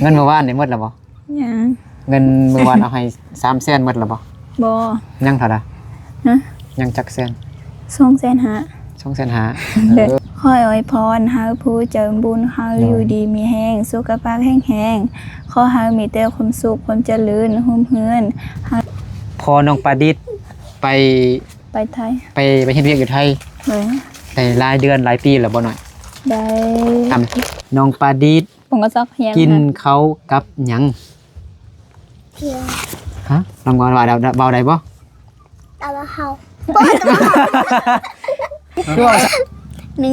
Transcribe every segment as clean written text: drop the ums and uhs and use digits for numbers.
เงินเมื่อวานนี่หมดแล้วบ่ยังเงินเมื่อวานเอาให้300,000หมดแล้วบ่บ่ยังเท่าใดฮะยังจักแสน250,000เด้อขออวยพรเฮาผู้เจริญบุญเฮาอยู่ดีมีแรงสุขภาพแข็งแรงขอเฮามีแต่ความสุขความเจริญรุ่งเรืองพอน้องปาดิษไปไทยไปเฮ็ดเวียกอยู่ไทยเลยได้หลายเดือนหลายปีแล้วบ่หน่อยได้ทำน้องปาดิษผมก็ซักเฮียงกินเขากับหยังเพียงฮะลองว่าเบาได้บ่ตาละเฮาคือว่า100% 100%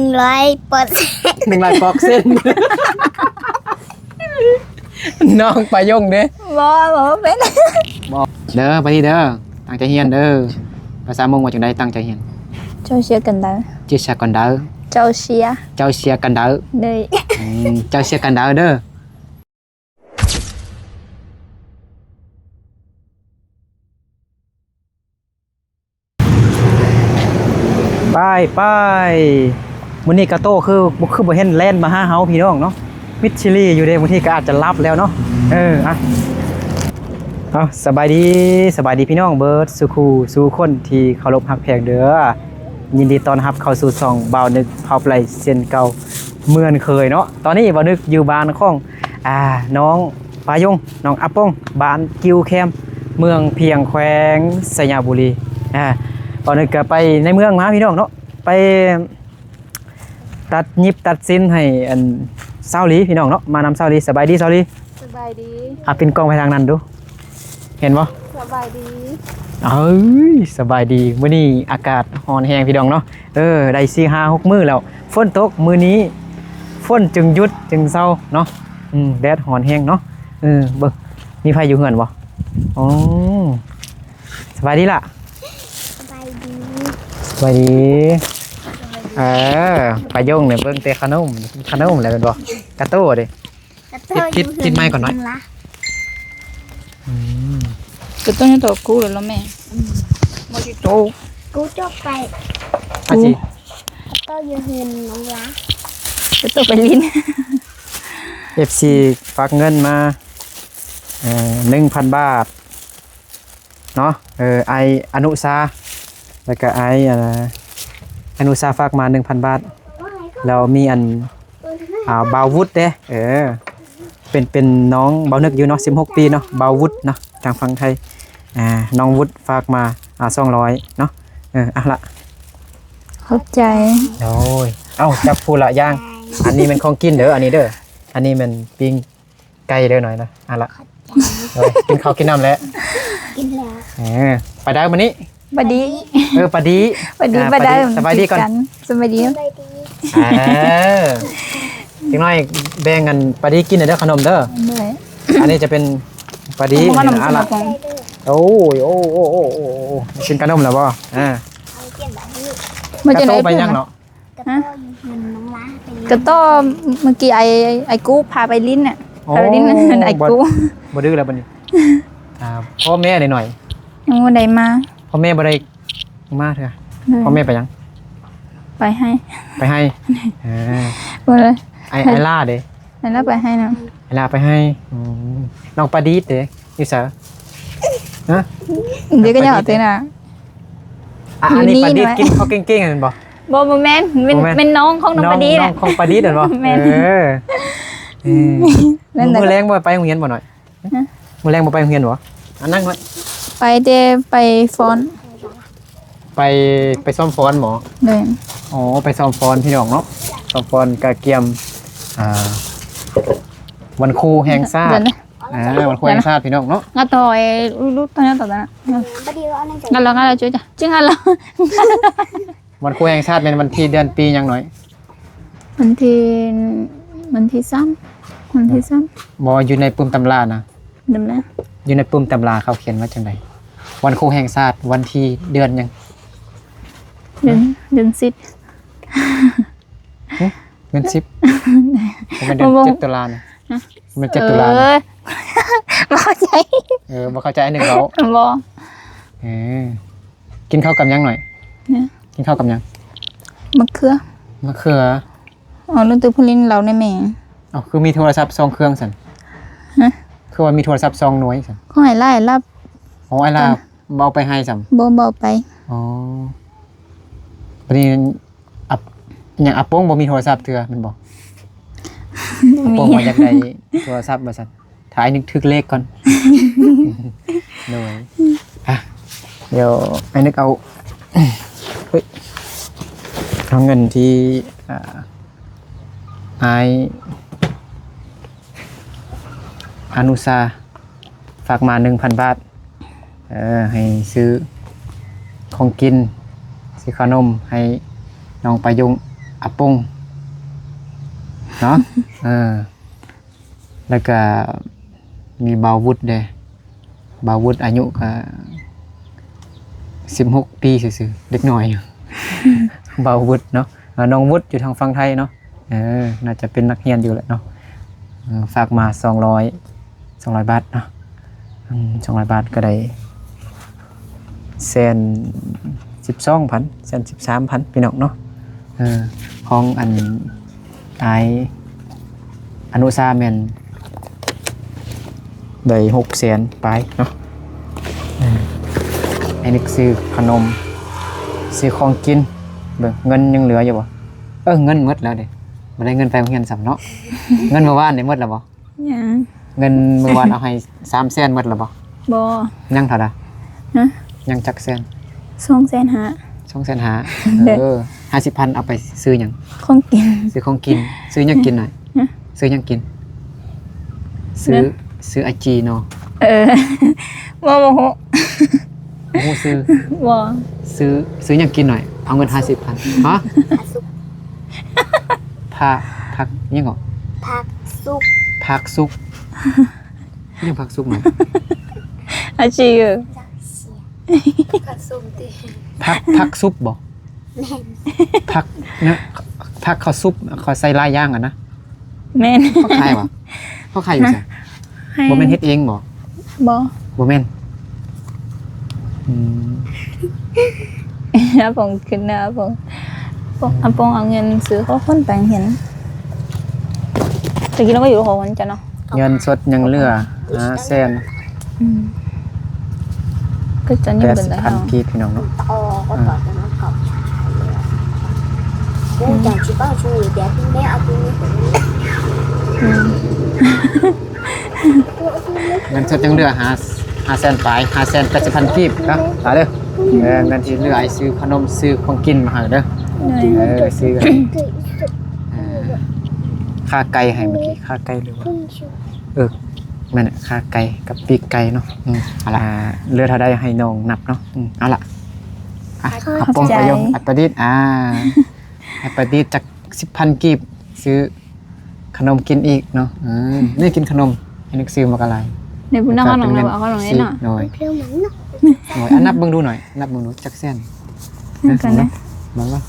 น้องปายงเด้บ่เป็นบ่เด้อไปเด้อตั้งใจเรียนเด้อภาษามงว่าจังได๋ตั้งใจเรียนเจ้าเชียร์กันเด้อจิชะกันเด้อเจ้าเชียร์กันเด้อเด้เจ้าเชียร์กันเด้อเด้อไปมื้อนี้กะโตคือบ่เห็นแล่นมาหาเฮาพี่น้องเนาะมิดชิลีอยู่เด้บางทีก็อาจจะรับแล้วเนาะอ่ะเอาสบายดีพี่น้องเบิร์ดสู่คนที่เคารพฮักแพงเด้อยินดีต้อนรับเข้าสู่ช่องบ่าวนึกเผาไพลเซียนเก่าเหมือนเคยเนาะตอนนี้บ่าวนึกอยู่บ้านของน้องปายงน้องอัปปงบ้านกิวแคมเมืองเพียงแขวงสยามบุรีบ่าวนึกก็ไปในเมืองมาพี่น้องเนาะไปตัดสินให้อันเศร้าลีพี่น้องเนาะมานำเศร้าลีสบายดีเศร้าลีสบายดีเป็นกล้องไปทางนั้นดูเห็นบ่สบายดีสบายดีมื้อนี้อากาศร้อนแรงพี่น้องเนาะได้4-5-6 มื้อแล้วฝนตกมื้อนี้ฝนจึงหยุดจึงเศร้าเนาะแดดร้อนแรงเนาะเบิ่งมีไฟอยู่เฮือนบ่อ๋อสบายดีล่ะสบายดีปลายงเนี่ยเบิ่งแต่ขนมแล้วเป็นบ่กระโต้ดิกินไม้ก่อนหน่อยก็ต้องให้ตัวกูแล้วแม่บ่สิโตกูจบไปอาจิก็อยู่เฮือนน้องละ ก็ต้องไปลิ้น FC ฝากเงินมา1,000 บาทเนาะอนุชาแล้วก็อนุชาฝากมา 1,000 บาทแล้วมีบาววุฒิเด้เป็นน้องบาวนึกอยู่เนาะ16 ปีเนาะบาววุฒิเนาะทางฝั่งไทยน้องวุฒิฝากมา200เนาะละเข้าใจโอ้ยจับพูละย่างอันนี้มันของกินเด้ออันนี้เด้ออันนี้มันปิ้งไก่เด้อหน่อยนะละกินข้าวกินน้ำแล้วกินแล้วไปได้มื้อนี้ปาดีปาดีสบายดีก่อนสบายดีจังน้อยแบ่งกันปาดีกินเด้อขนมเด้ออันนี้จะเป็นปาดีอะไรโอ้กินขนมแล้วบ่มันจะไปยังเนาะกระต้อเมื่อกี้ไอ้กูพาไปลิ้นน่ะพาไปลิ้นไอ้กูบ่ดื้อแล้วบัดนี้พ่อแม่หน่อยยังบ่ได้มาพ่อแม่บ่ได้มาเถอะพ่อแม่ไปยังไปให้บ่เลยไอล่าเด้ไอล่าไปให้นะไอล่าไปให้น้องปาดีเด้อยู่ซะฮะเดี๋ยวก็ยังเอาตัวน่ะอันนี้ปาดีกินข้าวเก่งๆนั่นบ่แม่นเป็นน้องของน้องปาดีแหละน้องของปาดีนั่นบ่มื้อแรงบ่ไปโรงเรียนบ่หน่อยมื้อแรงบ่ไปโรงเรียนบ่นั่งไว้ไปแต่ไปฟ้อนไปซ้อมฟ้อนหมอไปซ้อมฟ้อนพี่น้องเนาะซ้อมฟ้อนกะเกียมวันครูแห่งชาติวันครูแห่งชาติพี่น้องเนาะงาต่อยรู้ตอนนั้นงั้นเราช่วยจ้ะจึงงั้นเราวันครูแห่งชาติเป็นวันที่เดือนปียังหน่อยวันที่3บ่อยู่ในปุ่มตำรานะดำนะอยู่ในปุ่มตำราเขาเขียนว่าจังไดวันครูแห่งชาติวันที่เดือนยังเดือน10เดือน10มันเดือน7 ตุลานะมัน7 ตุลาบ่เข้าใจบ่เข้าใจอันนึงเขาบ่กินข้าวกับยังหน่อยกินข้าวกับยังมะเขือรุ่นตื้อพลินเราในแม่คือมีโทรศัพท์2 เครื่องสั่น ฮะ คือว่ามีโทรศัพท์2หน่วยซั่น ขอให้ไล่รับ โอ้ไอ้ล่ะเบาไปให้ซ้ํ บ่ไป อ๋อวันนี้อับอย่างอับโป้งบ่มีโทรศัพท์เถื่อมันบอกอับโป้งว่าอยากได้โทรศัพท์บ่ซั่นถ่ายนึกถึกเลขก่อน โดยอ่ะเดี๋ยวไอ้นึกเอา เฮ้ยเอาเงินที่ไออนุสาฝากมา 1,000 บาทให้ซื้อของกินซื้อขนมให้น้องประยุงอาปุงเนาะ แล้วก็มีบาววุฒเด้บาววุฒอายุก็16 ปีซื่อๆเด็กน้อยอยู่ บาววุฒเนาะน้องวุฒอยู่ทางฝั่งไทยเนาะน่าจะเป็นนักเรียนอยู่แหละเนาะฝากมา200 บาทเนาะ200 บาทก็ได้112,000 113,000พี่น้องเนาะของอันไออนุสาแม่นได้600,000ไปเนาะไอ้นึกซื้อขนมซื้อของกินเบิ่งเงินยังเหลืออยู่บ่เงินหมดแล้วเด้บ่ได้เงินไปโรงเรียนซ้ํเนาะ เงินเมื่อวานได้หมดแล้วบ่ ยัง เงินเมื่อวานเอาให้300,000หมดแล้วบ่ บ่ ยังเท่าใด ฮะ ยังจักแสน 200,000 50,000เอาไปซื้อหยัง ของกิน ซื้อของกินซื้อหยังกินหน่อย ฮะ ซื้อหยังกินซื้อไอจีเนาะ บ่โมโห โอ้โหซื้อ บ่ ซื้อหยังกินหน่อยเอาเงิน 50,000ฮะ ผักสุก ผักยังเหรอ ผักสุก ผักซุกยังผักซุกหน่อย อาชีพ จักเสียผักสุกติ ผักซุปบ่ แม่น ผักเนี่ยผักเขาซุปเขาใส่ลายย่างอ่ะนะ แม่น เขาขายวะเขาขายอยู่ไสบ่แม่นเฮ็ดเองบ่ บ่ บ่แม่น อาปงขึ้นนะอาปงเอาเงินซื้อข้าวข้นแปลงเห็นตะกี้เราก็อยู่กับคนจ้ะเนาะ เงินสดยังเหลือ500,000 ก็จะนี่เป็นแล้ว 80,000กีบพี่น้องเนาะ ต่อก็ต่อจากนั้นก็กูจังสิบ้าช่วยเดี๋ยวพี่แม่เอาตัวนี้ไปนี่ เงินสดยังเหลือ500,000ไป580,000กีบเนาะเอาเด้อเงินที่เหลือไอ้ซื้อขนมซื้อของกินมาให้เด้อซื้อกัน คือสุก ค่าไก่ให้เมื่อกี้ค่าไก่หรือว่า ขึ้นชุบ แม่นค่าไก่กับปีกไก่เนาะเอาล่ะเรือเท่าใดให้น้องนับเนาะเอาล่ะอัปปงประโยคอัปประดิษฐ์อัปประดิษฐ์จาก 10,000 กีบซื้อขนมกินอีกเนาะนี่กินขนมให้นึกซื้อมากอะไร ในบุญนักขนมเราเอาขนมนี้เนาะ หน่อย เปรี้ยวเหมือนเนาะ นับเบิ่งดูหน่อยนับเบิ่งดูจักเส้น นั่นกันนะ เบิ่งว่า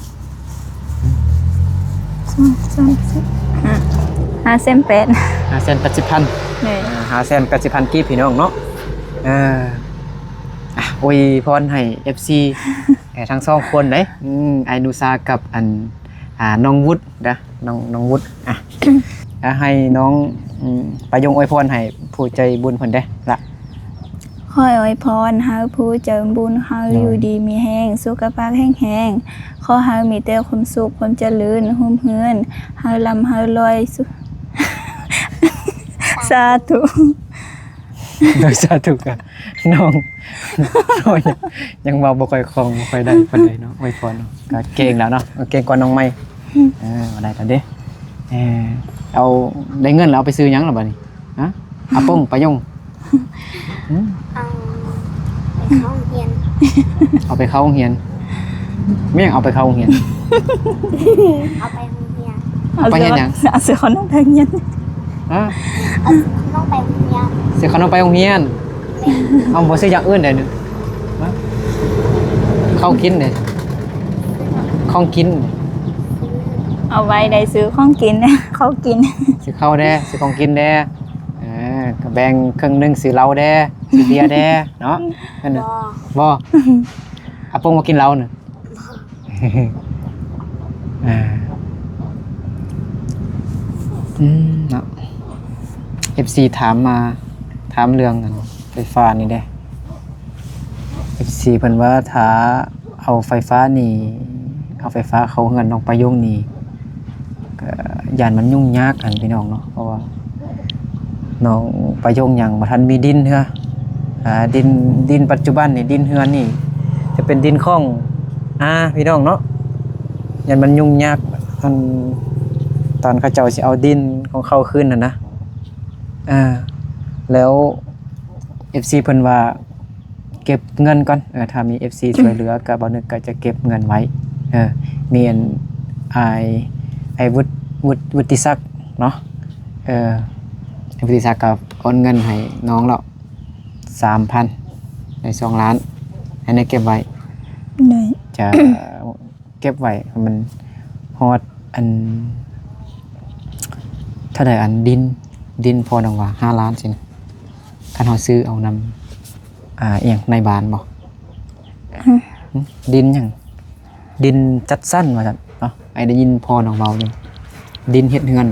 580,000 580,000 นี่ 580,000 กีบพี่น้องเนาะอวยพรให้ FC ทั้งสองคนเด้ไอนูซากับอันน้องวุฒินะน้องวุฒิให้น้องประยงอวยพรให้ผู้ใจบุญเพิ่นเด้ละ ขออวยพรให้ผู้เจิมบุญให้อยู่ดีมีแห้งสุขภาพแห้งขอให้มีแต่ความสุขความเจริญหุ่มเฮือนให้ร่ำให้รวยสาธุ โดยสาธุกับน้องยังเว้าบ่ค่อยคล่องบ่ค่อยได้ปานใดเนาะอวยพรเนาะก็เก่งแล้วเนาะเก่งกว่าน้องใหม่บ่ได้แล้วเด้เอาได้เงินแล้วเอาไปซื้อหยังล่ะบัดนี้ฮะอาป้งประยง เอาไปเข้าโรงเรียน เอาไปเข้าโรงเรียนไม่ยังเอาไปเข้าโรงเรียน เอาไปโรงเรียน เอาไปเฮ็ดหยัง เอาเสื้อขนมแพงเย็น ฮะ ต้องไปโรงเรียน ซื้อขนมไปโรงเรียนเอาบ่ซื้ออย่างอื่นได้นึฮะข้าวกินเด้ของกิน เอาไว้ได้ซื้อของกินนะเขากิน ซื้อข้าวแด้ซื้อของกินแด้ก็แบ่งครึ่งหนึงซื้อเหล้าแด้ซื้อเบียร์แด้เนาะนั่น บ น่ะ อ บ่อาปงมากินเหล้าน่ะ เนาะ FC ถามมาถามเรื่องอันไฟฟ้านี่เด้ FC เพิ่นว่าถ้าเอาไฟฟ้านี่เอาไฟฟ้าเข้าเฮือนน้องประโยงนี่ก็ย่านมันยุ่งยากกันพี่น้องเนาะเพราะว่าน้องประโยงยังบ่ทันมีดินเด้อดินปัจจุบันนี่ดินเฮือนนี่จะเป็นดินของพี่น้องเนาะย่านมันยุ่งยากตอนเขาเจ้าสิเอาดินของเขาขึ้นนะแล้ว FC เพิ่นว่าเก็บเงินก่อนถ้ามี FC ช่วยเหลือก็บ่นึกก็จะเก็บเงินไว้มีอันไอวุฒิศักดิ์เนาะวุฒิศักดิ์ก็โอนเงินให้น้องแล้ว 3,000 ใน2 ล้านอันนี้เก็บไว้จะเก็บไว้มันฮอดอันถ้าได้อันดินพอดังว่า5 ล้านสินะคันเฮาซื้อเอานำเอียงในบ้านบ่ดินหยังดินจัดสั้นว่าซั่นเนาะไอ้ได้ยินพอน้องเว้าอยู่ดินเฮ็ดเฮือน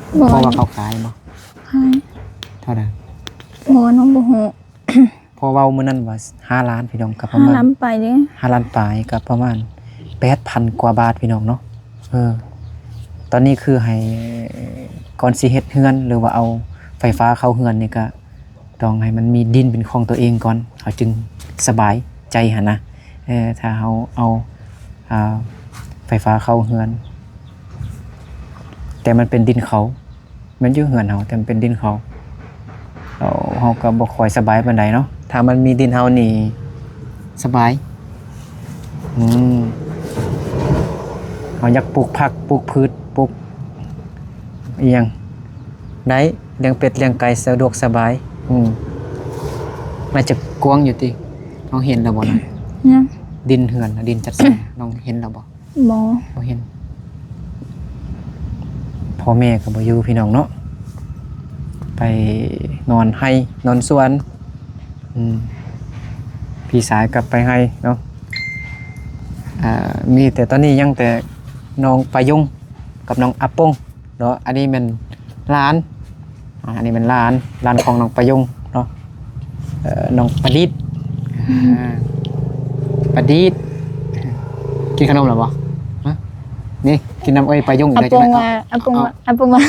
เพราะว่าเขาขายบ่เท่าใด น้องบ่ฮู้ พอเว้ามื้อนั้นว่า5 ล้านพี่น้องก็ประมาณ 5 ล้านไปเด้ 5 ล้านปลายก็ประมาณ 8,000 กว่าบาทพี่น้องเนาะตอนนี้คือให้ก่อนสิเฮ็ดเฮือนหรือว่าเอาไฟฟ้าเข้าเฮือนนี่ก็ต้องให้มันมีดินเป็นของตัวเองก่อนเขาจึงสบายใจหั่นนะถ้าเฮาเอาไฟฟ้าเข้าเฮือนแต่มันเป็นดินเขามันอยู่เฮือนเฮาแต่มันเป็นดินเขาเฮาก็บ่ค่อยสบายปานใดเนาะถ้ามันมีดินเฮานี่สบายเฮาอยากปลูกผักปลูกพืชปลูกอีหยังได้เลี้ยงเป็ดเลี้ยงไก่สะดวกสบายน่าจะกว้างอยู่ติน้องเห็นแล้วบ่นะดินเหือนดินจัดสรร น้องเห็นแล้วบ่บ่เห็นพ่อแม่ก็บ่อยู่พี่น้องเนาะไปนอนให้นอนสวนพี่สายกลับไปให้เนาะมีแต่ตอนนี้ยังแต่น้องปายุงกับน้องอาปงเนาะอันนี้มันร้านอันนี้มันร้านของน้องปายุงเนาะน้องประดิษฐ์ประดิษฐ์กินขนมหรอบ่นี่กินน้ำอ้อยปายุงได้จังได๋อาปงว่า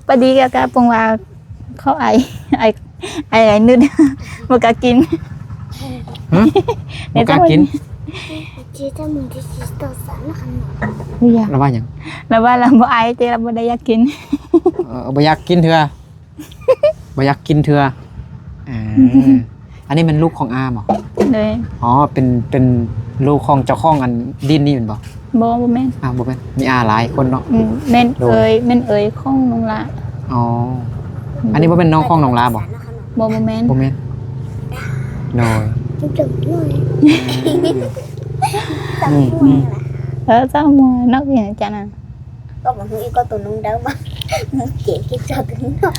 ปดีก็อาปงว่าเขาไอนึดบ่กล้ากินบ่กล้ากินKita mungkin kita sana kan. Iya. แล้วว่าหยัง แล้วว่าเราบ่ไอแต่เราบ่ได้อยากกินบ่อยากกินเถื่อบ่อยากกินเถื่ออันนี้มันลูกของอาบ่เลยอ๋อเป็นลูกของเจ้าของอันดินนี่แม่นบ่บ่แม่นบ่แม่นมีอาหลายคนเนาะแม่นเอ่ยของน้องละอ๋ออันนี้บ่เป็นน้องของน้องลาบ่แม่นน้อยจุ๊บๆเลยsao mà nó gì chả nè có một người có tụi nung đâu mà chuyện kia cho tụi nó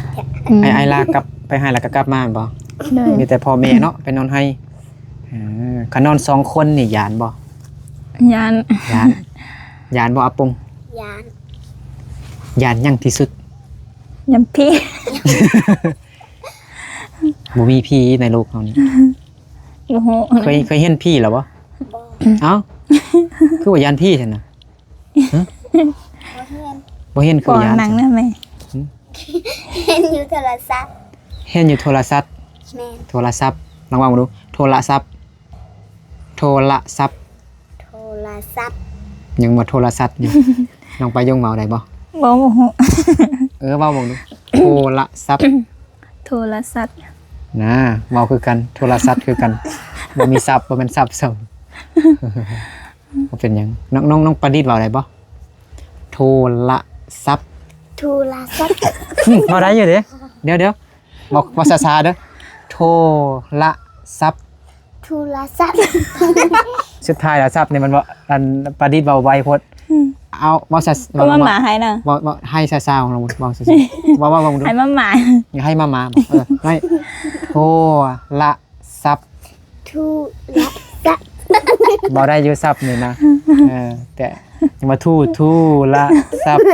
ไอ้ลากลับไปให้แล้วก็กลับมาบ่มีแต่พ่อแม่เนาะไปนอนให้คันนอน2คนนี่ยานบ่ยานบ่อาปงยานยังที่สุดยานพี่ บ่มีพี่ในโลกเฮานี่เคยเห็นพี่แล้วบ่เอ้าคือว่ายานพี่ซั่นน่ะบ่เห็นคือยานหนังนะแม่เห็นอยู่โทรศัพท์เห็นอยู่โทรศัพท์แม่โทรศัพท์ลองว่ามาดูโทรศัพท์ยังบ่โทรศัพท์อยู่น้องไปยงเมาได้บ่บ่ เว้าบ่ดูโทรศัพท์นะเว้าคือกันโทรศัพท์คือกันบ่มีศัพท์บ่แม่นศัพท์ซ้ำบ่เป็นหยังน้องประดิษฐ์เว้าได้บ่โทรศัพท์เว้าได้อยู่เด้เดี๋ยวบอกช้าๆเด้อโทรศัพท์สุดท้ายแล้วศัพท์นี่มันบ่อันประดิษฐ์เว้าไวโพดเอาเว้าช้าๆก็มาหมาให้น่ะเว้าให้ช้าๆของเราเว้าช้าๆเว้าดูให้มาหมาอย่าให้มาไม่โทรศัพท์บ่ได้อยู่ศัพท์นี่นะแต่ยังมาทู่ละศัพท์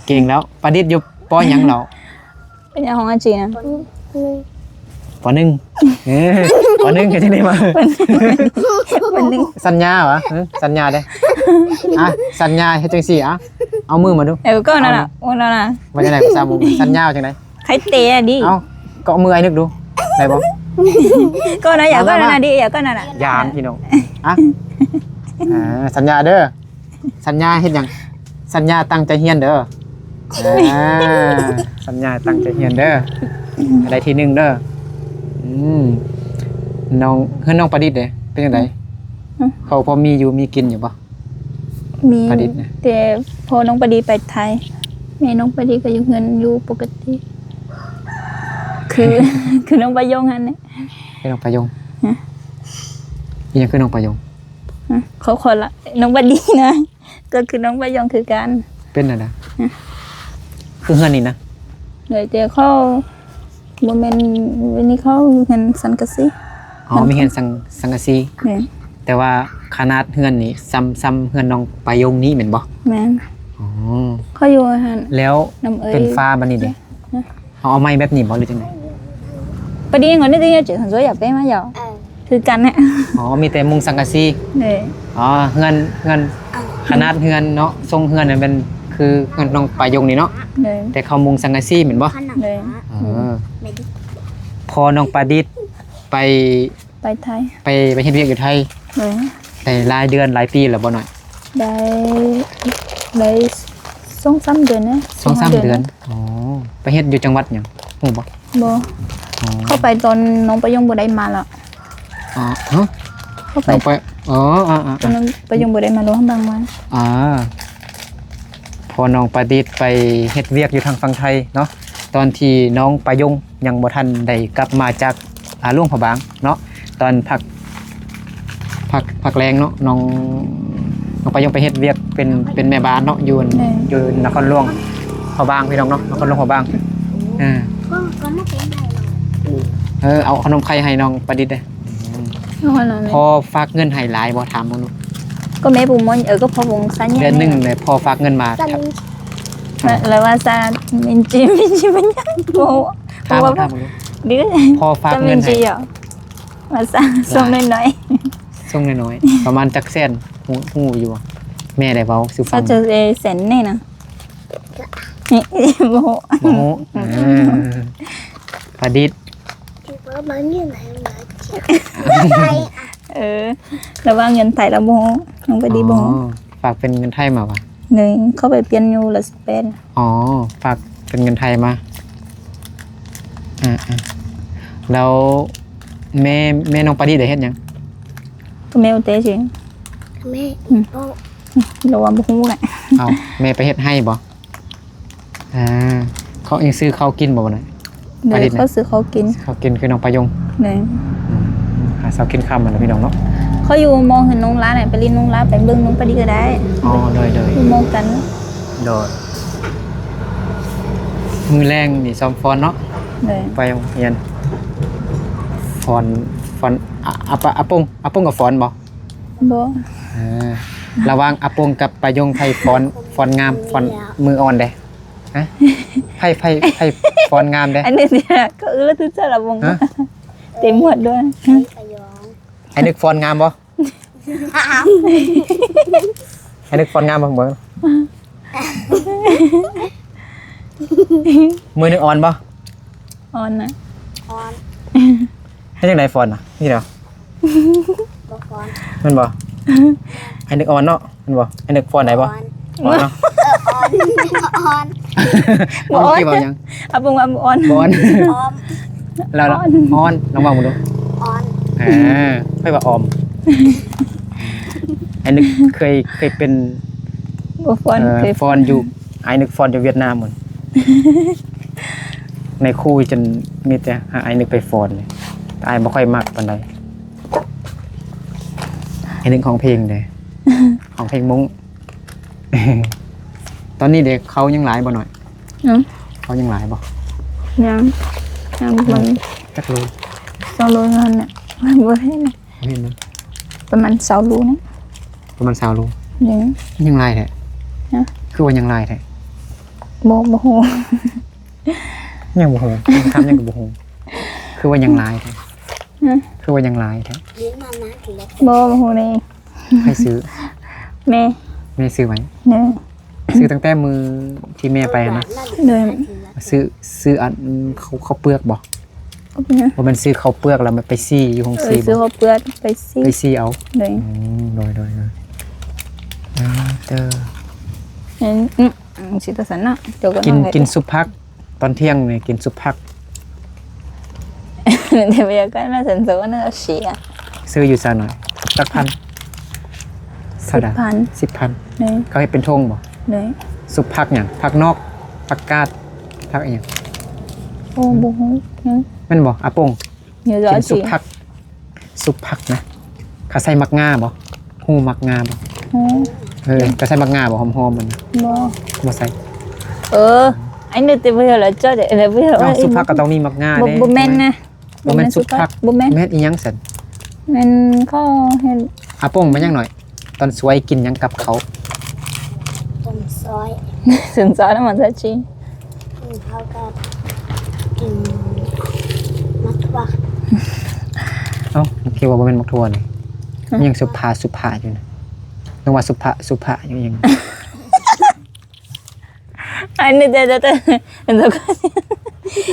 เก่งแล้วประดิษฐ์อยู่ ปอหยังเรา เป็นอย่างของอาจีนะ ปอหนึ่งปอหนึ่งคือจังได๋มา เป็นหนึ่ง สัญญาเหรอสัญญาเด้อ่ะสัญญาเฮ็ดจังซี่อ่ะเอามือมาดู ก็นั่นน่ะโอ้นั่นน่ะ ว่าจังได๋ภาษาบ่สัญญาว่าจังได๋ ใครเตะดิ เอาก็เอามือไอ้นึกดูได้บ่ ก็นะอย่าก็นั่นน่ะดิอย่าก็นั่นน่ะ ยามพี่น้องอ่ะสัญญาเด้อสัญญาเฮ็ดหยังสัญญาตั้งใจเรียนเด้อสัญญาตั้งใจเรียนเด้ออะไรทีหนึงเด้อน้องเฮือนน้องประดิษฐ์เด้เป็นจังไดเขาพอมีอยู่มีกินอยู่บ่ มี ประดิษฐ์นะ แต่พอน้องประดีไปไทยแม่น้องประดีก็อยู่เงินอยู่ปกติ คือน้องประยงฮันเนี่ย เป็นน้องประยงอีหยังคือน้องประยง เขาคนละน้องประดีนะ ก็คือน้องประยงคือกัน เป็นอะไรคือเฮือนนี่นะ เลยแต่เขาบ่แม่นวันนี้เขาเห็นสันกะสี อ๋อมีเฮือนสังกะสี เนี่ย แต่ว่าขนาดเฮือนนี่ซ้ำเฮือนน้องประยงนี้แม่นบ่ แม่น อ๋อ เขาอยู่หัน แล้ว น้ำเอ้ย เป็นฟ้าบัดนี้เด้เอาไม้แบบนี้บ่หรือจังได ประดีงอนนี่จะchỉ thằng dốiอยากไปมาเหรอคือกันเนี่ย อ๋อมีแต่มุงสังกะสี เนี่ย อ๋อเฮือนขนาดเฮือนเนาะทรงเฮือนนั่นเป็นคือเฮือนน้องประยงนี่เนาะ เนี่ย แต่เขามุงสังกะสีแม่นบ่ ขนาด เนี่ย ไม่ได้ พอน้องประดิษฐ์ไป ไปไทย ไปเฮ็ดเวียกอยู่ไทย เนี่ย ได้หลายเดือนหลายปีแล้วบ่หน่อย ได้2-3 เดือนนะ 2-3 เดือนอ๋อไปเฮ็ดอยู่จังหวัดหยังฮู้บ่ บ่ อ๋อ เข้าไปตอนน้องประยงบ่ได้มาแล้ว อ๋อฮะ เข้าไป เอาไปอ๋อตอนน้องประยงบ่ได้มาลงบางวัน พอน้องประดิษฐ์ไปเฮ็ดเวียกอยู่ทางฝั่งไทยเนาะตอนที่น้องประยงยังบ่ทันได้กลับมาจากหลวงพระบางเนาะตอนพักแรงเนาะน้องประยงไปเฮ็ดเวียกเป็นแม่บ้านเนาะอยู่นครหลวงพระบางพี่น้องเนาะนครหลวงพระบางก็ไม่เป็นไรหรอกเอาขนมไข่ให้น้องประดิษฐ์เด้ พอฝากเงินให้หลายบ่ถามมึงดู ก็แม่ปู่มอนก็พอวงซะเนี่ย เดือนหนึงเลยพอฝากเงินมา จะมี แล้วว่าซามินจีมันยังโบ ถามมึงดู ดื้อ พอฝาก จะ เงิ มิ น น ให้ จีเหรอว่าซาส่งน้อย ส่งน้อยๆประมาณจักแสนหูอยู่บ่แม่ได้เว้าสิ ๆ ฟั ซาง จะเซ็นนี่นะโบ โอ้โหประดิษฐ์ ที่ว่ามันยังไงมาเจ็บ แล้วว่าเงินไทยแล้วโบน้องไปดีโบ ฝากเป็นเงินไทยมาว่ะ หนึ่งเข้าไปเปลี่ยนอยู่ละสเปน อ๋อฝากเป็นเงินไทยมาแล้วแม่น้องประดิษฐ์ได้เฮ็ดหยัง ก็แมวเตะจริง แม่พ่อ เราว่าบุ้งแหละ เอาแม่ไปเฮ็ดให้บ่เขาเองซื้อข้าวกินบ่บ่น่ะ เดี๋ยวเขาซื้อเขากิน ข้าวกินคือน้องประยง หนึ่ง หาเช้ากินค่ำมันนะพี่น้องเนาะ เขาอยู่มองเห็นน้องร้านไหนไปรีนน้องร้านไปเบิ้งน้องไปดีก็ได้ อ๋อเลย อยู่มองกัน โดดมือแรงนี่ซ้อมฟอนเนาะ เลย ไปโรงเรียนฟอนอาปงกับฟอนบ่ บ่ ระหว่างอาปงกับประยงไผฟอนงามฟอนมืออ่อนเด้ฮะไผฟอนงามเด้ อันนี้เนี่ยก็แล้วทุกเจ้าละวงเต็มหมดด้วย กระยอง ไอ้นึกฟอนงามบ่ไอ้นึกฟอนงามบ่เบิ่งมือนึกอ่อนบ่ อ่อนนะ คอน ให้จังไดฟอนน่ะนี่เด้อ บคอน แม่นบ่ไอ้นึกอ่อนเนาะแม่นบ่ไอ้นึกฟอนได้บ่อ่อนเนาะ ออน เอากี่บ่ยัง เอาปงว่าอ่อน บ่อ่อน ออม แล้วอ่อนลองว่ามึงดู ออน ค่อยว่าออมไอ้นึกเคยเป็น บ่ฟอนเคย ฟอนอยู่ไอ้นึกฟอนอยู่เวียดนามหมดในคู่จนมีแต่หาไอ้นึกไปฟอนเลยไอ้บ่ค่อยมักปานใดไอ้นึกของเพลงเด้ ของเพลงมุ้ง ตอนนี้เด็กเขายังหลายบ่หน่อย เนาะ เขายังหลายบ่ ยังมัน จักรู้ 2 โลเงินน่ะบ่ได้นะ เห็นมั้ย ประมาณ2 โลนะ ประมาณ20รู้ ยัง ยังหลายแท้ ฮะ คือว่ายังหลายแท้ บ่ฮู้ ยังบ่ฮู้คำยังก็บ่ฮู้คือว่ายังหลายแท้คือว่ายังหลายแท้ ยืมมานะถึงแล้ว บ่ฮู้เลย ให้ซื้อ แม่ แม่ซื้อไว้ เด้อ ซื้อตั้งแต่มือที่แม่ไปนะ โดย ซื้ออันเขาเปลือกบ่ เอาไปนะ ว่ามันซื้อเขาวเปลือกแล้วมันไปซี่อยู่ของซี ซื้อ บ่ ข้าวเปลือกไปสิ ไปซี่เอา โดย โดยเจอ เห็นสิตะสันเนาะเดี๋ยวก็ กินซุปผักตอนเที่ยงนี่กินซุปผัก เดี๋ยวไปกันน่าสนใจว่าน่าเสีย ซื้ออยู่ซะหน่อยสักพันเท่าใด 10,000เลย เขาให้เป็นธงบ่ เลย ซุปผักหยังผักนอกผักกาดผักอีหยัง โอ้บ่ฮู้ยัง แม่นบ่อาปง เดี๋ยวจะ กินซุ สิ ปผักนะเขาใส่มักงาบ่ฮู้มักงาบ่ โอ้ ก็ใส่มักงาบ่หอมๆมัน บ่ บ่ใส่ anh đưa tiền bây giờ là cho để bây giờ ซุปผักก็ต้องมีมักงาเด้ บ่แม่นนะ บ่แม่นซุปผัก บ่แม่น แม่นอีหยังซั่น แม่นก็เห็น อาปงมายังหน่อย ตอนสวยกินหยังกับเขา ต้มซอย สินสอดมันซะจริง เขาก็กินมัทวะ เอ้าคิดว่าบ่แม่นมักทั่วนี่ยังสุภาอยู่นะนึกว่าสุภาอยู่ยัง anh đưa tiền cho tôi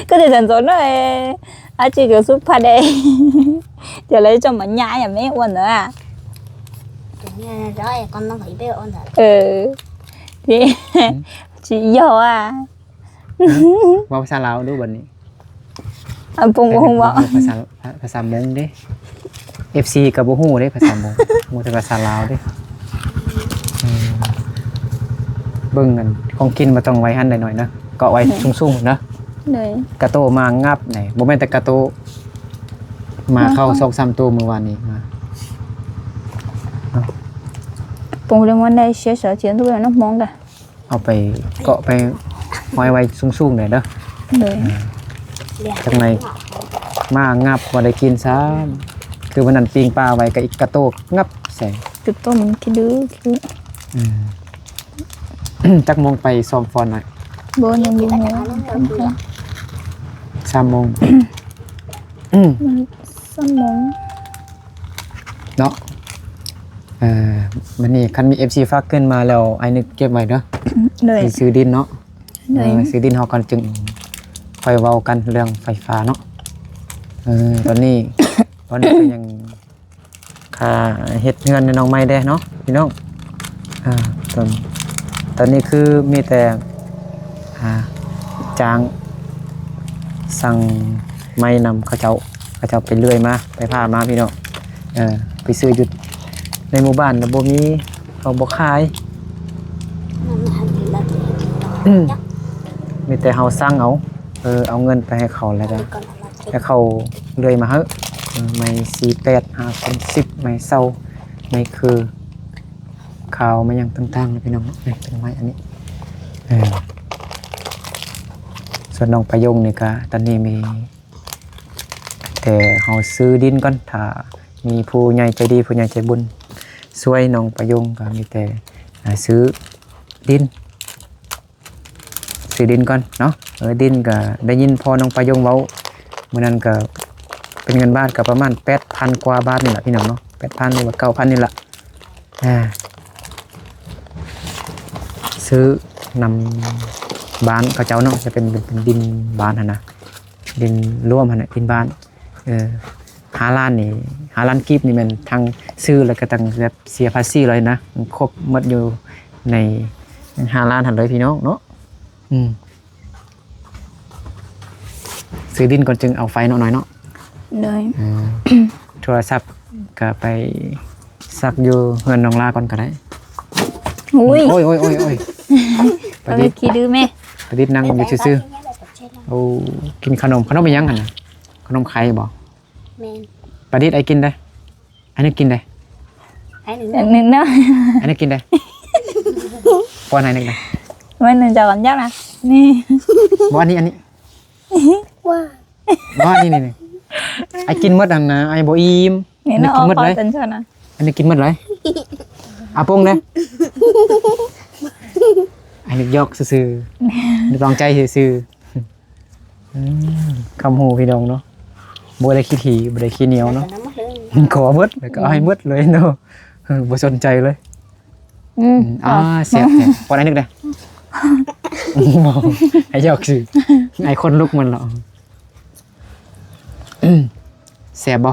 có thể sản xuất nó chỉ kiểu giúp pha đây giờ lấy cho mà nhái nhà mấy quần nữa à ถึงเนี่ยร้อยcon nó phải biết ôn thật thì chị vô à เว่าภาษาลาวดูบัดนี้ anh Pung cũng không bỏ ภาษามงเด้ FC ก็บ่ฮู้เด้ภาษามงฮู้แต่ภาษาลาวเด้เบิ่งกันของกินบ่ต้องไว้หั่นได้หน่อยนะเกาะไว้สูงๆนะ đấy กระโตมางับไหนบ่แม่นแต่กระโตมาเข้า2-3ตัวเมื่อวานนี้มา Pung lên món đây sẽ sợ chuyện tôi nó món cả เอาไปเกาะไปห้อยไว้สูงๆหน่อยเด้อ đấy จังไดมางับบ่ได้กินซ้ำคือวันนั้นปิ้งปลาไว้กับอีกกระโตงับใส่ từ tôi mình cái đứa จักโมงไปซ้อมฟอนหน่อย bố nhân đi mua thăm không 3 โมง xong món เนาะวันนี้คันมี FC ฝากขึ้นมาแล้วไอ้นึกเก็บไว้เด้อ đấy สิซื้อดินเนาะ đấy ซื้อดินเฮาก่อนจึงค่อยเว้ากันเรื่องไฟฟ้าเนาะตอนนี้ ก็ยังค่าเฮ็ดเงินในน้องใหม่เด้เนาะพี่น้องตอนนี้คือมีแต่จ้างสั่งไม้นำเขาเจ้าไปเลื่อยมาไปพามาพี่น้องไปซื้อหยุดในหมู่บ้านแล้วบ่มีเขาบ่ขาย มันทำแล้ว มีแต่เฮาสั่งเอาเงินไปให้เขาแล้วก็ ก่อนละ ให้เขาเลื่อยมาเฮอะไม้48 50ไม้เซาไม้คือขาวมาอย่างต่างๆนะพี่น้องเนาะนี่เป็นไม้อันนี้ส่วนน้องประยงนี่ก็ตอนนี้มีแต่เฮาซื้อดินก่อนถ้ามีผู้ใหญ่ใจดีผู้ใหญ่ใจบุญช่วยน้องประยงก็มีแต่ซื้อดินก่อนเนาะดินก็ได้ยินพอน้องประยงเว้ามื้อนั้นก็เป็นเงินบาทก็ประมาณ 8,000 กว่าบาทนี่แหละพี่น้องเนาะ 8,000 หรือว่า 9,000 นี่แหละซื้อนำบ้านเขาเจ้าเนาะจะเป็นดินบ้านหั่นนะดินร่วมหั่นน่ะดินบ้าน5 ล้านนี่5 ล้านกีบนี่มันทั้งซื้อแล้วก็ต้องแบบเสียภาษีเลยนะครบหมดอยู่ใน5 ล้านหั่นเลยพี่น้องเนาะซื้อดินก่อนจึงเอาไฟเนาะหน่อยเนาะ đấy โทรศัพท์ก็ไปซักอยู่เฮือนน้องลาก่อนก็ได้ ui โอ้ยประดิษฐ์ cái đứa mẹ ประดิษฐ์นั่งอยู่ซื่อๆเอากินขนมเป็นหยังหั่นน่ะขนมไข่บ่ แมน ประดิษฐ์ไอ้กินได้อันนี้กินได้ ให้หนึ่ง nên nó อันนี้กินได้ป้อนให้นึงได้ mình nên chào cảm giác nè nè บ่อันนี้ ว่า บ่อันนี้ไอ้กินหมดอันนะไอ้บ่อิ่ม nè Nó nó cũng ôm mất coi đấy. tình cho nè อันนี้กินหมดเลยอาปงเด้ ไอ้นึกยอกซื่อๆนึกลองใจซื่อๆคำหูพี่น้องเนาะบ่ได้ขี้ถี่บ่ได้ขี้เหนียวเนาะ น้ำมันเลย ขอหมดแล้วก็เอาให้หมดเลยเนาะบ่สนใจเลยแซ่บแท้พอได้นึกได้ไอ้ยอกซื่อไอ้คนลุกมันเหรอแซ่บบ่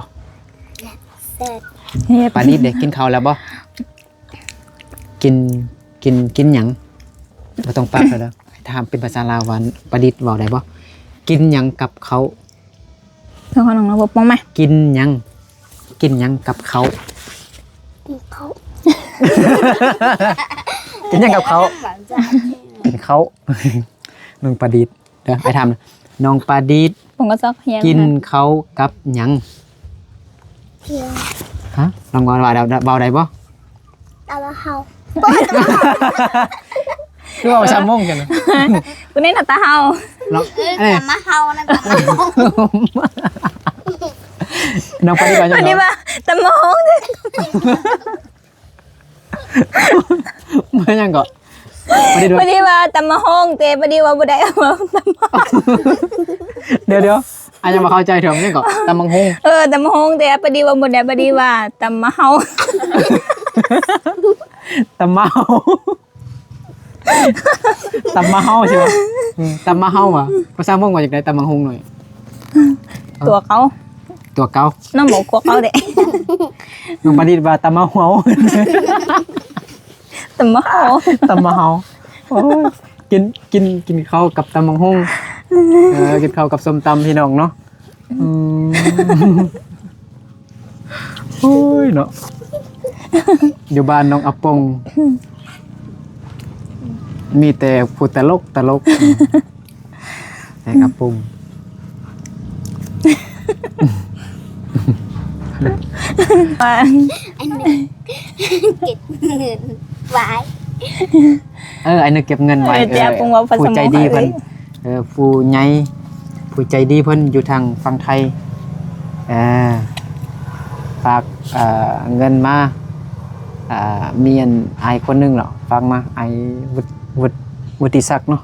แซ่บ เฮ็ด ปานิดเด็กกินข้าวแล้วบ่กินหยังบ่ต้องปากแล้วเด้อถามเป็นภาษาลาวว่าปานิดเว้าได้บ่กินหยังกับเขา เพิ่นของน้องระบบมองไหม กินหยังกับเขา เขา กินหยังกับเขา หวานจ้า กินเขาน้องปาดิดเด้อไปทำน้องปาดิด ผมก็ซักเฮียน กินเขากับหยัง เพียง ฮะลองว่าเบาได้บ่ ตาละเฮา คือว่าซ้ำมงกัน กูนี่หน้าตาเฮา ลอง ตามาเฮานั่นตามาเฮา น้องปาดิดว่าจั วัน ง นี้ ได๋ ว่าตะมอง มาหยังก็ปาดิด วั ว่าน นี้ว่าตะมองเตวันนี้ว่าบ่ได้เอาตะมอง เดี๋ยวอาจจะมาเข้าใจเถอะนี่ก็ตำบังฮง ตะมองเตวันนี้ว่าบ่ได้วันนี้ว่าตะมะเฮา ตำมาเฮาตำมาเฮาใช่ไหมตำมาเฮาว่ะภาษามงว่าจากไหนตำบังฮงหน่อย ตัวเขา ตัวเก่า น้องหมูกลัวเขาเด้ น้องปาดิดว่าตำมาเฮา ตะมะเฮา ตำมาเฮาโอ้ยกินข้าวกับตำบังฮงกินข้าวกับส้มตำพี่น้องเนาะโอ้ยเนาะอยู่บ้านน้องอาปงมีแต่พูดตลกแต่อาปง ว่า อันนี้เก็บเงินไว้ ไอ้นึกเก็บเงินไว้ จะปรุงว่าภาษา ผู้ใจดีเพิ่นผู้ใหญ่ผู้ใจดีเพิ่นอยู่ทางฝั่งไทยฝากเงินมามีอันไอคนนึงเหรอฝากมาไอวุฒิศักดิ์เนาะ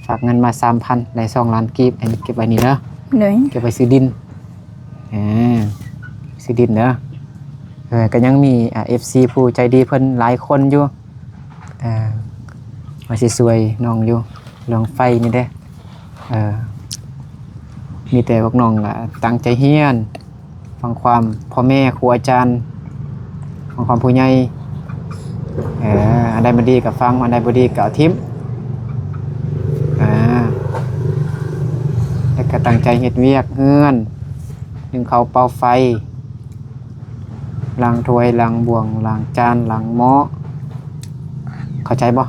ฝากเงินมา 3,000 ได้2 ล้านกีบไอ้นี่เก็บไว้นี่เด้อ เด้อ เก็บไปซื้อดินซื้อดินเด้อก็ยังมีFC ผู้ใจดีเพิ่นหลายคนอยู่ว่าสิสวยน้องอยู่เรื่องไฟนี่เด้มีแต่พวกน้องตั้งใจเฮียนฟังความพ่อแม่ครูอาจารย์ฟังความผู้ใหญ่อันใดบ่ดีก็ฟังอันใดบ่ดีก็เอาทิ่มแล้วก็ตั้งใจเฮ็ดเวียกเฮือนนึ่งข้าวเป่าไฟล้างถ้วยล้างบ่วงล้างจานล้างหม้อเข้าใจบ่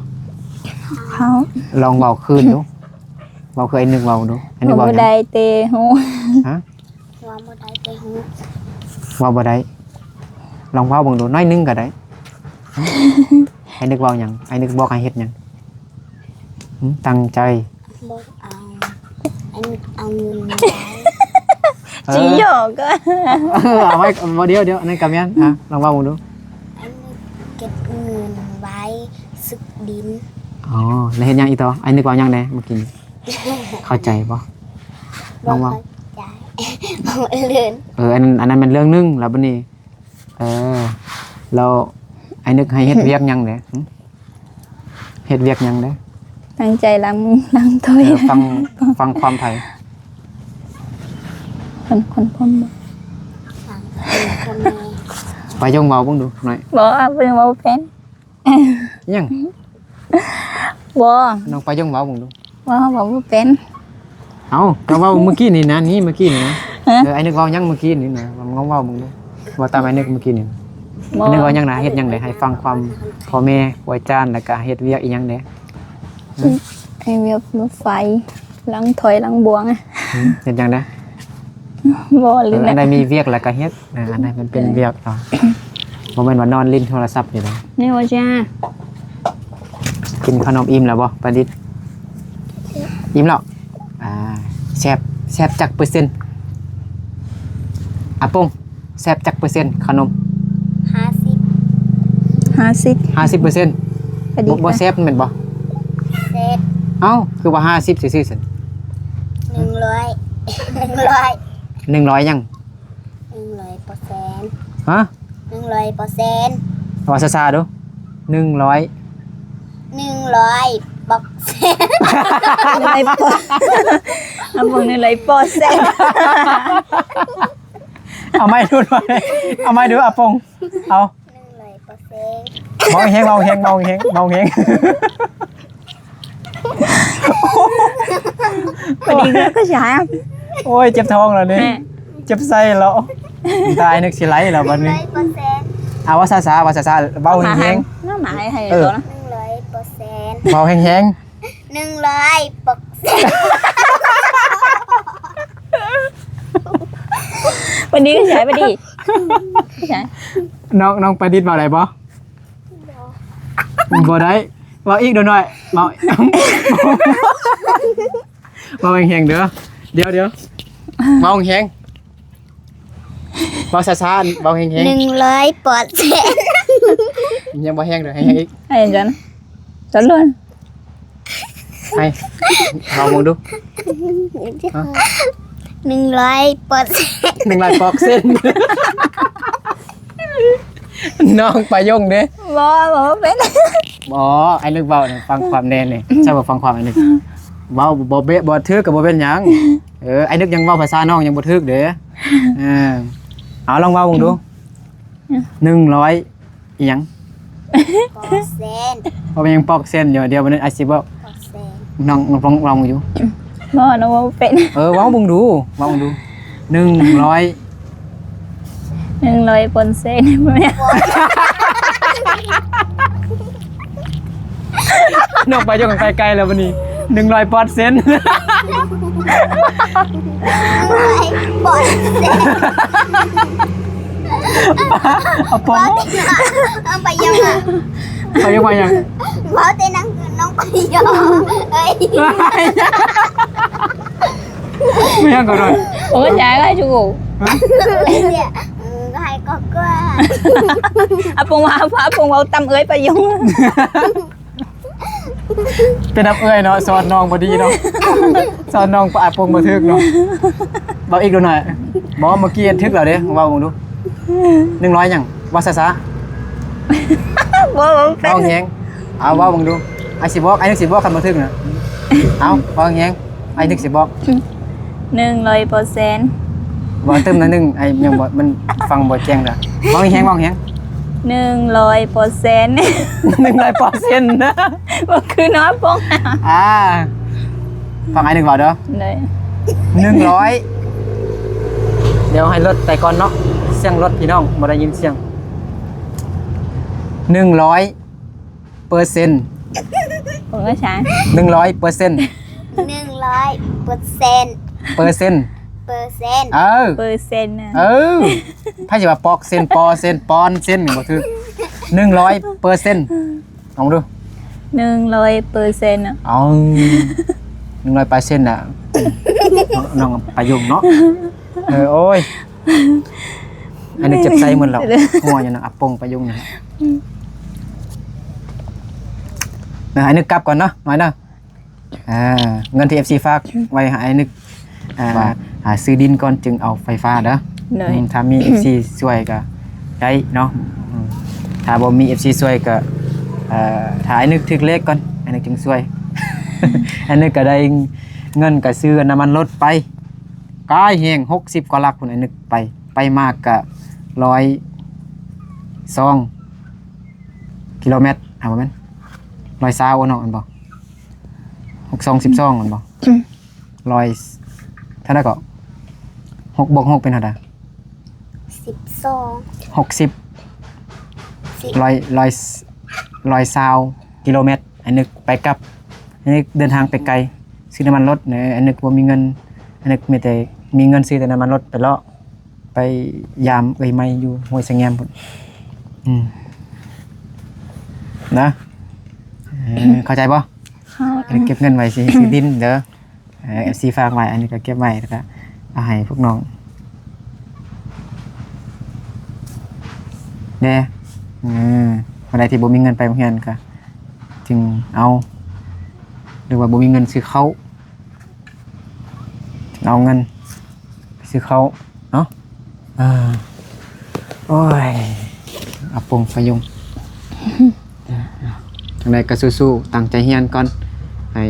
เขา ลองเบาคืนดูเบาคือไอ้นึกเบาดูไอ้นึกเบา บ่ หยัง ได้เตหู ฮะ ว่าบ่ได้ไปหู เบาบ่ได้ลองเบาเบิ่งดูน้อยนึงก็ได้ไอ้นึกเบาหยังไอ้นึกบอกให้เฮ็ดหยังตั้งใจ บอกเอาอันนี้เอาเงินไว้ จีหยอกก็ เอาไว้บ่เดี๋ยวอันนั้นกับยันลองเบาเบิ่งดู อันนี้เก็บเงินไว้ซึกดิน อ๋อแล้วเฮ็ดหยังอีกต่อไอ้นึกเบาหยังแน่เมื่อกี้เข้าใจบ่ ลองว่า ใจบอกเลื่อน อันนั้นมันเรื่องนึงแล้วบัดนี้เราไอ้นึกให้เฮ็ดเวียกหยังเด้เฮ็ดเวียกหยังเด้ ตั้งใจล้างถ้วย ฟังความไผ คนพ่นบ่ ฝังเป็นคนแม่ ไปยงเบาเบิ่งดูหน่อย บ่เอาเป็นบ่เป็น ยัง บ่ น้องไปยงเบาเบิ่งดู บ่บ่เป็น เอาก็เว้าเมื่อกี้นี่นะเมื่อกี้นี่นะไอ้นึกเว้ายังเมื่อกี้นี่นะลองเว้ามึงดูว่าตามไอ้นึกเมื่อกี้นี่ไอ้นึกเว้ายังนะเฮ็ดหยังได้ให้ฟังความพ่อแม่ครูอาจารย์แล้วก็เฮ็ดเวียกอีหยังได้ ไอ้เวียบรถไฟล้างถ้วยล้างบวง เฮ็ดหยังได้ บ่ลืม อันใดมีเวียกแล้วก็เฮ็ดอันใดมันเป็นเวียกบ่แม่นว่านอนลิ้นโทรศัพท์อยู่นะ นี่ว่าจ้า กินขนมอิ่มแล้วบ่ประดิษฐ์อิ่มแล้วแซ่บจักเปอร์เซ็นต์อาปงแซ่บจักเปอร์เซ็นต์ขนม 50 50 50% พอดี บ่แซ่บแม่นบ่ เศษ เอ้าคือว่า50ซื่อๆซั่น 100 100ยัง 100% ฮะ 100% ว่าซาๆดู100 100บอกเซน ไรปอเอาบอกในไรปอเซน เอาไม้ดูหน่อยเอาไม้ดูอาปงเอา 100% เมาแฮงเมาแฮงเมาแฮงเมาแฮง พอดีก็ใช่ โอ้ยเจ็บท้องแล้วนี่เจ็บไส้แล้วตายนึกสิไหลแล้วบัดนี้ 100% เอาว่าซาๆว่าซาๆเบาแฮง น้าหมายให้ตัวนะ 100% เบาแฮง 100% วันนี้ก็ใช่พอดีใช่ ๆน้องประดิษฐ์ว่าอะไรบ่บ่ได้ว่าอีกเดี๋ยวหน่อยเบา เบาแฮงๆเด้อเดี๋ยวเบาแฮงเบาซาๆเบาแฮง 100% ๆยังบ่แฮงเด้อให้แฮงอีก ให้จันจันluôn ให้ลองมองดู 100% 100%น้องปลายงเด้ บ่เป็น อ๋อไอ้นึกเบาเนี่ยฟังความแน่เลยใช่บ่ฟังความไอ้นึกเบาบ่เบะบ่ทึกกับบ่เป็นหยังไอ้นึกยังเว้าภาษาน้องยังบ่ทึกเด้เอาลองเว้าเบิ่งดู100อีหยัง 100% บ่เป็นหยังปอกเส้นอยู่เดี๋ยววันนี้ไอ้สิเว้าน้องลองอยู่ บ่น้องเป็น เว้าเบิ่งดูเว้าเบิ่งดู100 100% เนี่ย น้องปลายงกันไกลๆแล้ววันนี้100% เอาปอง เอาไปยังอ่ะ เอายังมายัง เพราะแต่นั่งน้องไปยังเอ้ย ไม่ยังก่อนเลย Ủa chạy cái chú ngủ เนี่ยก็ให้ก็กล้า Apong mau tâm ơi pa yung เป็นนับเอ้ยเนาะสอนน้องพอดีเนาะสอนน้องปะปงมาทึกเนาะบอกอีกดูหน่อยบอกเมื่อกี้ทึกแล้วเด้ว่ามึงดู100ยังว่าซะ Bố เอาแยงเอาว่ามึงดูไอ้สิบอกไอ้นึกสิบอกคันมาทึกน่ะเอาว่าแยงไอ้นึกสิบอก 100% บอกเติมหน่อยนึงไอ้ยังบ่มันฟังบ่แจ้งล่ะว่าแยงว่าแยง 100% 100%นะ Bố cứ nói Bông ฟังไอ้นึกบอกเด้อ Đấy 100เดี๋ยวให้รถไปก่อนเนาะเสียงรถพี่น้องบ่ได้ยินเสียง100%เ Bông có chạy 100% 100%เปอร์เซ็นต์ เปอร์เซ็นต์ percent 100% ถ้าจะว่าปอกเซนปอเซนปอนเซนนี่บ่ถือ100%ลองดู 100% เอา100%น่ะน้องประโยคเนาะโอ้ยอันนี้เจ็บใจหมดแล้วหัวอยู่นะอับปงประโยคนี่อันนึกกลับก่อนเนาะหน่อยเนาะเงินที่ FC ฝากไว้ให้นึกหาซื้อดินก่อนจึงเอาไฟฟ้าเด้อถ้ามี FC ช่วยก็ได้เนาะถ้าบ่มี FC ช่วยก็ถ้าไอ้นึกถึกเลขก่อนไอ้นึกจึงช่วย ไอ้นึกก็ได้เงินก็ซื้อน้ำมันรถไปกายแฮง60กว่าลักพุ่นไอ้นึกไปมากก็102กิโลเมตรบ่แม่น120เนาะอันบ่62 12อันบ่100เท่านั้นก็6บวก6เป็นเท่าใด 12 60 120กิโลเมตรอันนึกไปกลับอันนึกเดินทางไปไกลซื้อน้ำมันรถเนี่ยอันนึกบ่มีเงินอันนึกมีแต่มีเงินซื้อแต่น้ำมันรถไปเลาะไปยามเอ้ยไม่อยู่ห้วยสะแงมพุ่นนะเข้าใจบ่อันนี้เก็บเงินไว้สิซื้อดินเด้อFC ฝากไว้อันนี้ก็เก็บไว้แล้วก็เอาให้พวกน้องเด้วันใดที่บ่มีเงินไปโรงเรียนก็จึงเอา หรือว่าบ่มีเงินซื้อข้าวเอาเงินซื้อข้าวเนาะโอ้ยอาปงพยุงจังไดก็สู้ๆตั้งใจเรียนก่อนให้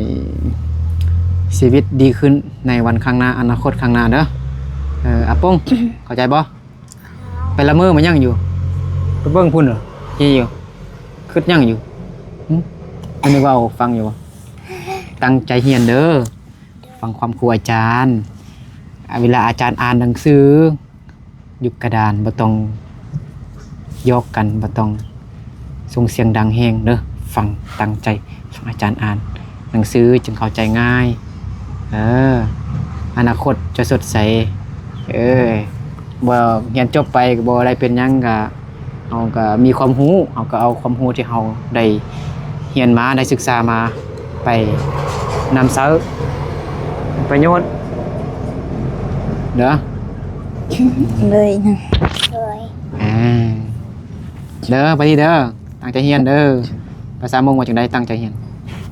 ชีวิตดีขึ้นในวันข้างหน้าอนาคตข้างหน้าเด้ออาปง เข้าใจบ่ไปละเมอมันยังอยู่ไปเบิ่งพุ่นเหรอยี่อยู่คิดยังอยู่อันนี้ว่าฟังอยู่บ่ตั้งใจเรียนเด้อฟังความครูอาจารย์เวลาอาจารย์อ่านหนังสืออยู่กระดานบ่ต้องยอกกันบ่ต้องส่งเสียงดังแฮงเด้อฟังตั้งใจฟังอาจารย์อ่านหนังสือจึงเข้าใจง่ายอนาคตจะสดใสบ่เรียนจบไปก็บ่ได้เป็นหยังก็เฮาก็มีความรู้เฮาก็เอาความรู้ที่เฮาได้เรียนมาได้ศึกษามาไปนำเสนอประโยชน์เด้อ เลยนะ เลย เด้อไปดีเด้อตั้งใจเรียนเด้อภาษามงว่าจังได๋ตั้งใจเรียน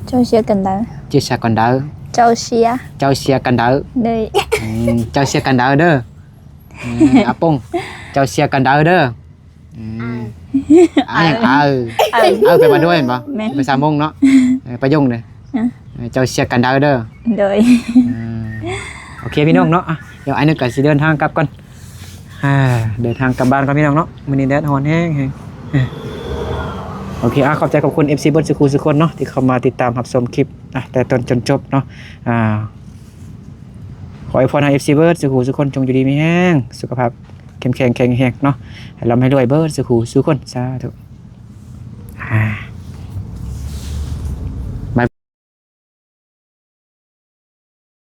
เจ้าเชียกันเด้อ chia sẻ con đỡ เจ้าเชีย cháu chia con đỡ เลย cháu chia con đỡ đó apung cháu chia con đỡ đóไปมาด้วยเห็นปะไปสามโมงเนาะไปยุ่งเลยเจ้าเชียร์กันดาวเด้อ เลย โอเคพี่น้องเนาะเดี๋ยวไอ้นึกกันสิเดินทางกลับก่อนเดินทางกลับบ้านก่อนพี่น้องเนาะมื้อนี้แดดร้อนแห้งโอเคขอบใจขอบคุณ FC เบิร์ดสุขุสุคนเนาะที่เข้ามาติดตามรับชมคลิปแต่ต้นจนจบเนาะขอให้พรให้ FC เบิร์ดสุขุสุคนจงอยู่ดีมีแห้งสุขภาพเข้มแข็งแข็งแรงเนาะให้ร่ำให้รวยเบิร์ดสุขุสุคนสาธุ